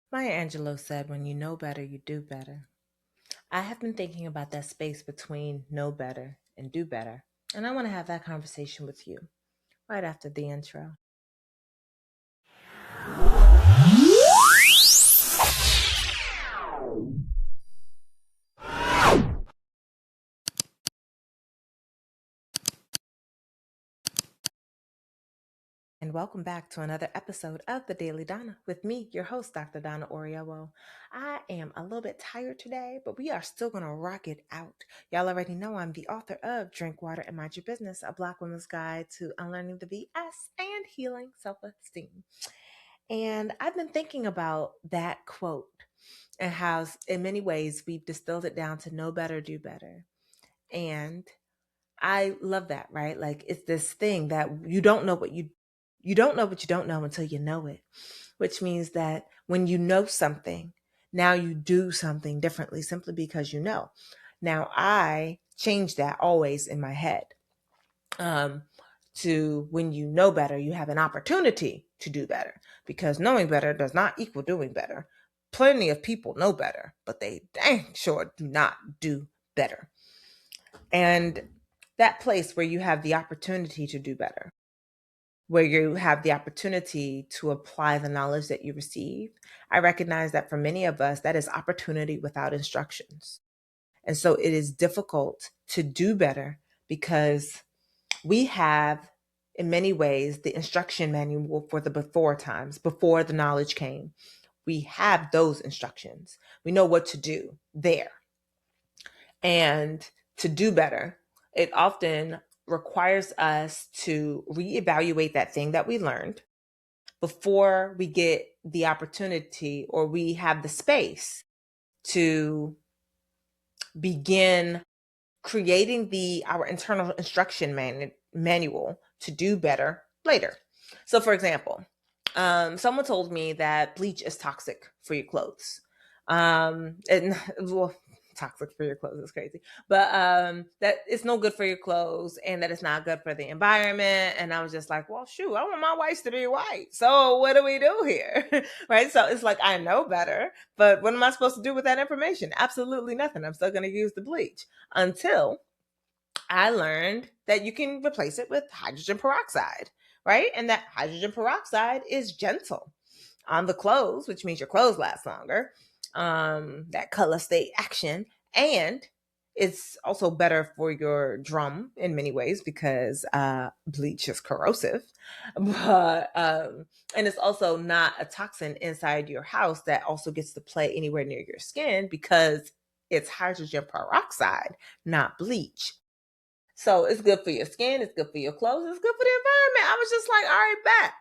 Maya Angelou said, when you know better, you do better. I have been thinking about that space between know better and do better, and I want to have that conversation with you right after the intro. And welcome back to another episode of the Daily Donna with me, your host, Dr. Donna Oriowo. I am a little bit tired today, but we are still going to rock it out. Y'all already know I'm the author of Drink Water and Mind Your Business, a Black woman's guide to unlearning the BS and healing self-esteem. And I've been thinking about that quote and how, in many ways, we've distilled it down to know better, do better. And I love that, right? Like it's this thing that you don't know what you don't know what you don't know until you know it, which means that when you know something, now you do something differently simply because you know. Now I change that always in my head. Um, to when you know better, you have an opportunity to do better because knowing better does not equal doing better. Plenty of people know better, but they dang sure do not do better. And that place where you have the opportunity to do better, where you have the opportunity to apply the knowledge that you receive, I recognize that for many of us, that is opportunity without instructions. And so it is difficult to do better because we have, in many ways, the instruction manual for the before times, before the knowledge came. We have those instructions. We know what to do there. And to do better, it often requires us to reevaluate that thing that we learned before we get the opportunity or we have the space to begin creating our internal instruction manual to do better later. So, for example, someone told me that bleach is toxic for your clothes. And well, toxic for your clothes is crazy, but that it's no good for your clothes and that it's not good for the environment. And I was just like, well, shoot, I want my whites to be white. So what do we do here? Right? So it's like, I know better, but what am I supposed to do with that information? Absolutely nothing. I'm still going to use the bleach until I learned that you can replace it with hydrogen peroxide, right? And that hydrogen peroxide is gentle on the clothes, which means your clothes last longer. That color stay action. And it's also better for your drum in many ways because bleach is corrosive. But and it's also not a toxin inside your house that also gets to play anywhere near your skin because it's hydrogen peroxide, not bleach. So it's good for your skin, it's good for your clothes, it's good for the environment. I was just like, all right, bet.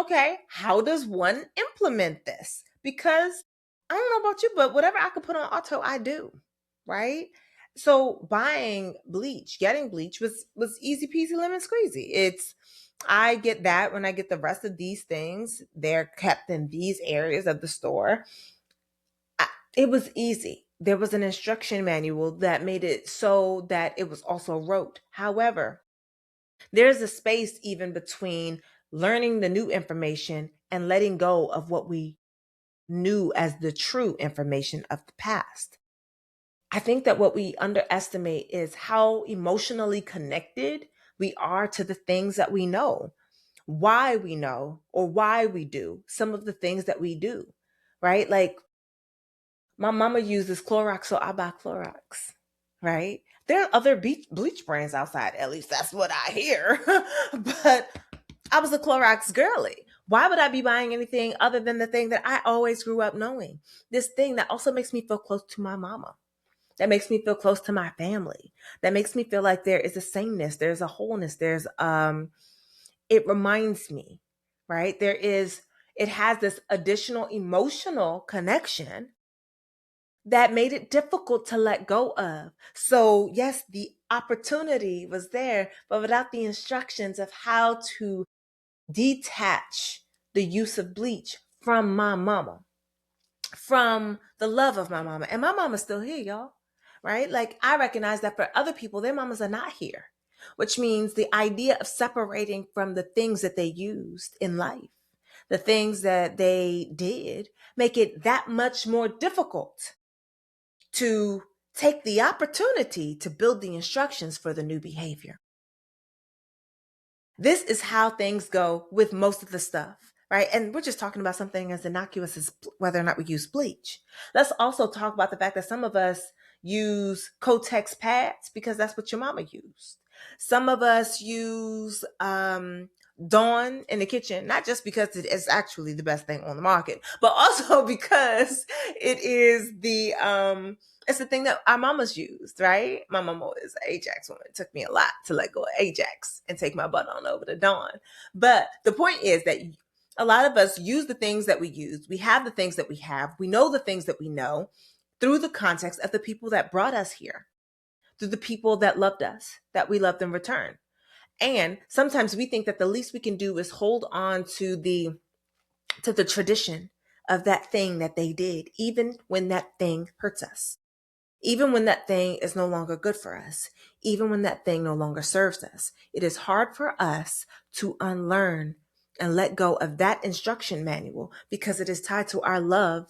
Okay, how does one implement this? Because I don't know about you, but whatever I could put on auto, I do. Right? So buying bleach, getting bleach was easy peasy lemon squeezy. It's I get that when I get the rest of these things, they're kept in these areas of the store. It was easy. There was an instruction manual that made it so that it was also rote. However, there's a space even between learning the new information and letting go of what we knew as the true information of the past. I think that what we underestimate is how emotionally connected we are to the things that we know, or why we do some of the things that we do, right? Like my mama uses Clorox, so I buy Clorox, right? There are other bleach brands outside. At least that's what I hear. But I was a Clorox girly. Why would I be buying anything other than the thing that I always grew up knowing? This thing that also makes me feel close to my mama. That makes me feel close to my family. That makes me feel like there is a sameness, there's a wholeness, it reminds me, right? It has this additional emotional connection that made it difficult to let go of. So, yes, the opportunity was there, but without the instructions of how to detach the use of bleach from my mama, from the love of my mama. And my mama's still here, y'all, right? Like, I recognize that for other people, their mamas are not here, which means the idea of separating from the things that they used in life, the things that they did make it that much more difficult to take the opportunity to build the instructions for the new behavior. This is how things go with most of the stuff, right? And we're just talking about something as innocuous as whether or not we use bleach. Let's also talk about the fact that some of us use Kotex pads because that's what your mama used. Some of us use Dawn in the kitchen, not just because it is actually the best thing on the market, but also because it is it's the thing that our mamas used, right? My mama is an Ajax woman. It took me a lot to let go of Ajax and take my butt on over to Dawn. But the point is that a lot of us use the things that we use. We have the things that we have. We know the things that we know through the context of the people that brought us here, through the people that loved us, that we loved in return. And sometimes we think that the least we can do is hold on to the tradition of that thing that they did, even when that thing hurts us, even when that thing is no longer good for us, even when that thing no longer serves us. It is hard for us to unlearn and let go of that instruction manual because it is tied to our love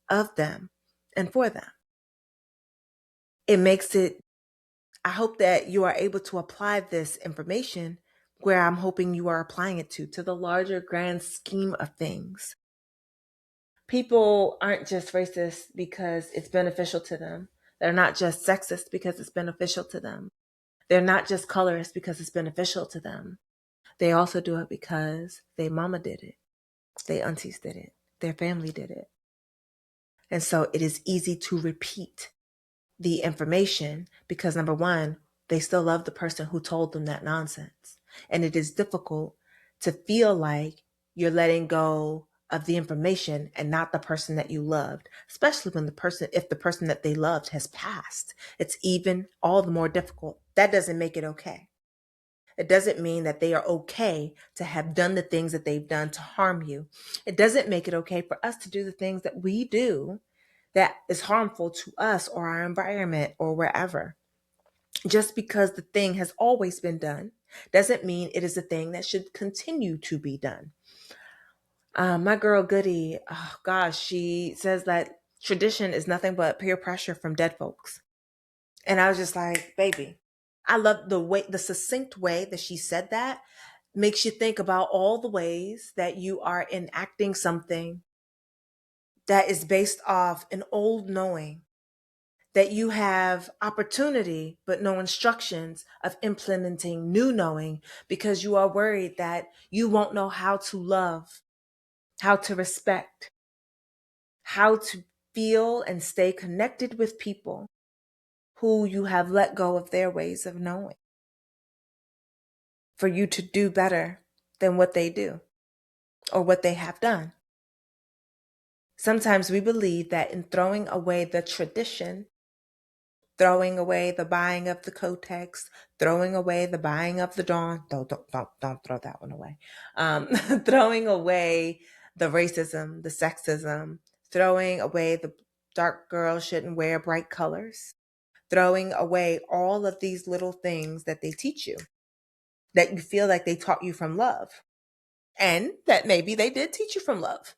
of them and for them. It makes it, I hope that you are able to apply this information where I'm hoping you are applying it to the larger grand scheme of things. People aren't just racist because it's beneficial to them. They're not just sexist because it's beneficial to them. They're not just colorist because it's beneficial to them. They also do it because their mama did it. Their aunties did it. Their family did it. And so it is easy to repeat the information because, number one, they still love the person who told them that nonsense. And it is difficult to feel like you're letting go of the information and not the person that you loved, especially when if the person that they loved has passed. It's even all the more difficult. That doesn't make it okay. It doesn't mean that they are okay to have done the things that they've done to harm you. It doesn't make it okay for us to do the things that we do that is harmful to us or our environment or wherever. Just because the thing has always been done doesn't mean it is a thing that should continue to be done. My girl Goody, oh gosh, she says that tradition is nothing but peer pressure from dead folks. And I was just like, baby, I love the succinct way that she said that makes you think about all the ways that you are enacting something that is based off an old knowing, that you have opportunity but no instructions of implementing new knowing because you are worried that you won't know how to love, how to respect, how to feel and stay connected with people who you have let go of their ways of knowing for you to do better than what they do or what they have done. Sometimes we believe that in throwing away the tradition, throwing away the buying of the Kotex, throwing away the buying of the Dawn. Don't throw that one away. Throwing away the racism, the sexism, throwing away the dark girls shouldn't wear bright colors, throwing away all of these little things that they teach you, that you feel like they taught you from love, and that maybe they did teach you from love.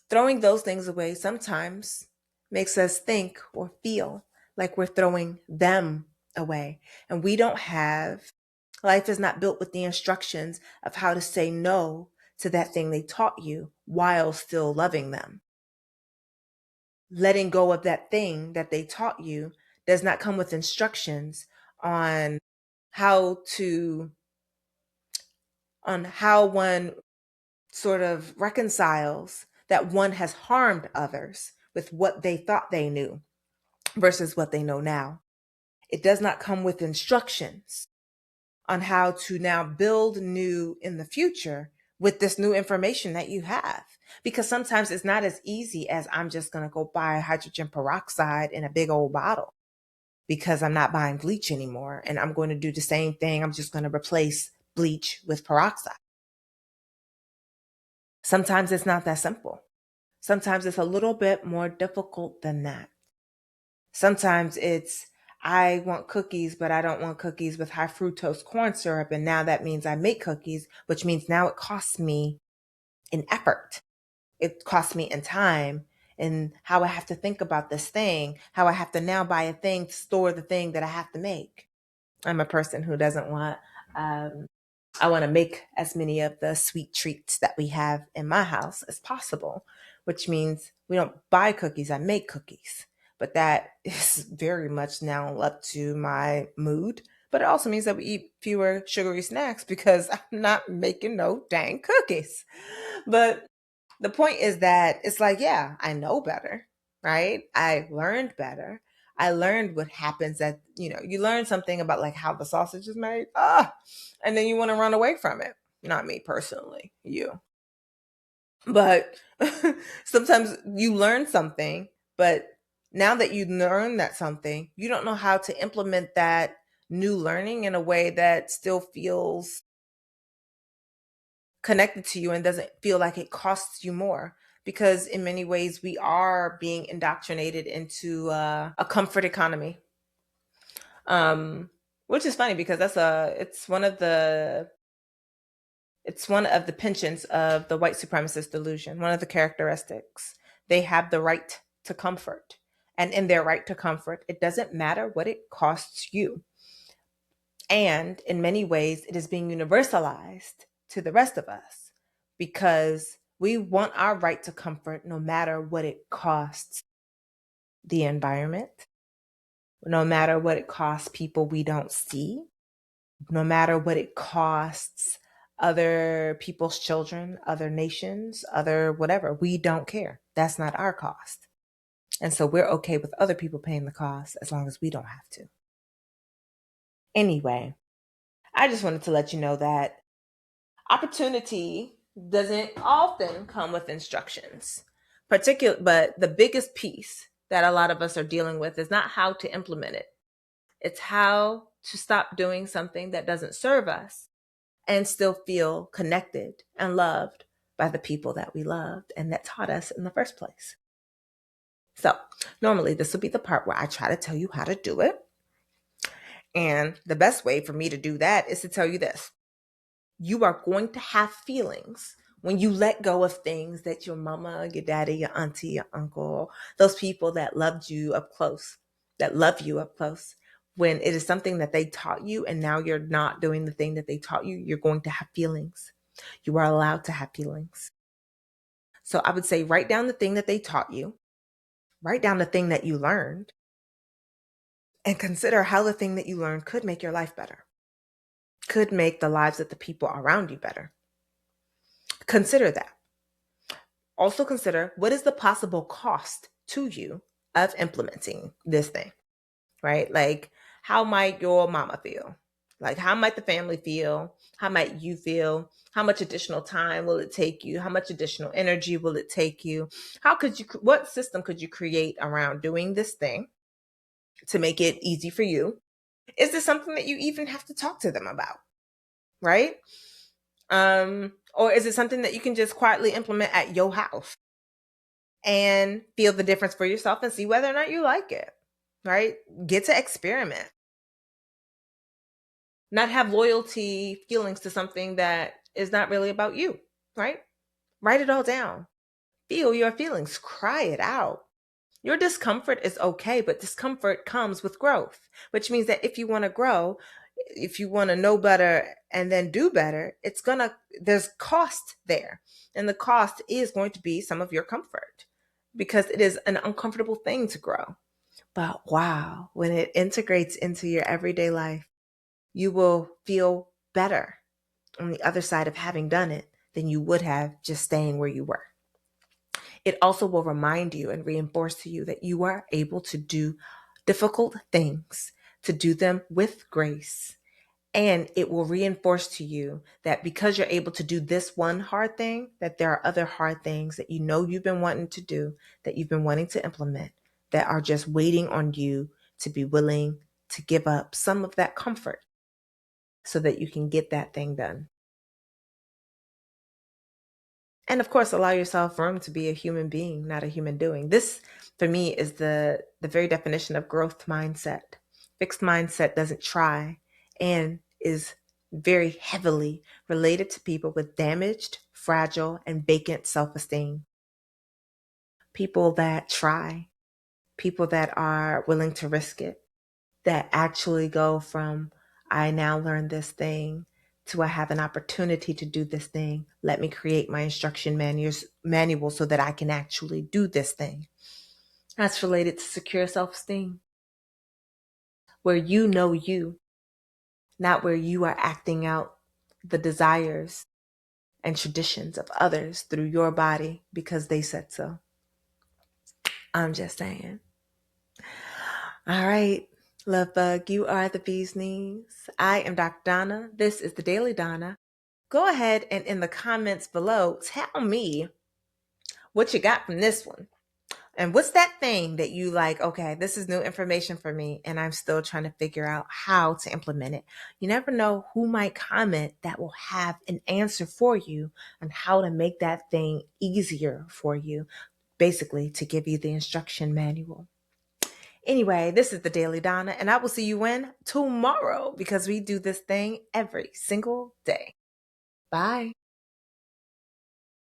Throwing those things away sometimes makes us think or feel like we're throwing them away. And life is not built with the instructions of how to say no to that thing they taught you while still loving them. Letting go of that thing that they taught you does not come with instructions on how one sort of reconciles that one has harmed others with what they thought they knew versus what they know now. It does not come with instructions on how to now build new in the future with this new information that you have. Because sometimes it's not as easy as I'm just going to go buy hydrogen peroxide in a big old bottle because I'm not buying bleach anymore. And I'm going to do the same thing. I'm just going to replace bleach with peroxide. Sometimes it's not that simple. Sometimes it's a little bit more difficult than that. Sometimes it's, I want cookies, but I don't want cookies with high fructose corn syrup. And now that means I make cookies, which means now it costs me in effort. It costs me in time and how I have to think about this thing, how I have to now buy a thing to store the thing that I have to make. I'm a person who doesn't want, I want to make as many of the sweet treats that we have in my house as possible, which means we don't buy cookies, I make cookies. But that is very much now up to my mood. But it also means that we eat fewer sugary snacks because I'm not making no dang cookies. But the point is that it's like, yeah, I know better, right? I learned better. I learned what happens that, you learn something about like how the sausage is made. And then you want to run away from it. Not me personally, you. But sometimes you learn something, but now that you learn that something, you don't know how to implement that new learning in a way that still feels connected to you and doesn't feel like it costs you more, because in many ways we are being indoctrinated into a comfort economy, um which is funny because it's one of the pensions of the white supremacist delusion. One of the characteristics, they have the right to comfort, and in their right to comfort, it doesn't matter what it costs you. And in many ways, it is being universalized to the rest of us because we want our right to comfort no matter what it costs the environment, no matter what it costs people we don't see, no matter what it costs other people's children, other nations, other whatever. We don't care. That's not our cost. And so we're okay with other people paying the cost as long as we don't have to. Anyway, I just wanted to let you know that opportunity doesn't often come with instructions. But the biggest piece that a lot of us are dealing with is not how to implement it. It's how to stop doing something that doesn't serve us and still feel connected and loved by the people that we loved and that taught us in the first place. So normally this will be the part where I try to tell you how to do it. And the best way for me to do that is to tell you this. You are going to have feelings when you let go of things that your mama, your daddy, your auntie, your uncle, those people that loved you up close, that love you up close. When it is something that they taught you and now you're not doing the thing that they taught you, you're going to have feelings. You are allowed to have feelings. So I would say write down the thing that they taught you, write down the thing that you learned, and consider how the thing that you learned could make your life better, could make the lives of the people around you better. Consider that. Also consider what is the possible cost to you of implementing this thing, right? Like, how might your mama feel? Like, how might the family feel? How might you feel? How much additional time will it take you? How much additional energy will it take you? What system could you create around doing this thing to make it easy for you? Is this something that you even have to talk to them about, right? Or is it something that you can just quietly implement at your house and feel the difference for yourself and see whether or not you like it, right? Get to experiment. Not have loyalty feelings to something that is not really about you, right? Write it all down. Feel your feelings, cry it out. Your discomfort is okay, but discomfort comes with growth, which means that if you want to grow, if you want to know better and then do better, there's cost there. And the cost is going to be some of your comfort because it is an uncomfortable thing to grow. But wow, when it integrates into your everyday life, you will feel better on the other side of having done it than you would have just staying where you were. It also will remind you and reinforce to you that you are able to do difficult things, to do them with grace. And it will reinforce to you that because you're able to do this one hard thing, that there are other hard things that you know you've been wanting to do, that you've been wanting to implement, that are just waiting on you to be willing to give up some of that comfort so that you can get that thing done. And of course, allow yourself room to be a human being, not a human doing. This, for me, is the very definition of growth mindset. Fixed mindset doesn't try and is very heavily related to people with damaged, fragile, and vacant self-esteem. People that try, people that are willing to risk it, that actually go from, I now learn this thing, to I have an opportunity to do this thing. Let me create my instruction manual so that I can actually do this thing. That's related to secure self-esteem, where you know you, not where you are acting out the desires and traditions of others through your body because they said so. I'm just saying. All right, love bug, you are the bee's knees. I am Dr. Donna. This is the Daily Donna. Go ahead and in the comments below, tell me what you got from this one. And what's that thing that you like, okay, this is new information for me, and I'm still trying to figure out how to implement it. You never know who might comment that will have an answer for you on how to make that thing easier for you, basically to give you the instruction manual. Anyway, this is the Daily Donna, and I will see you in tomorrow because we do this thing every single day. Bye.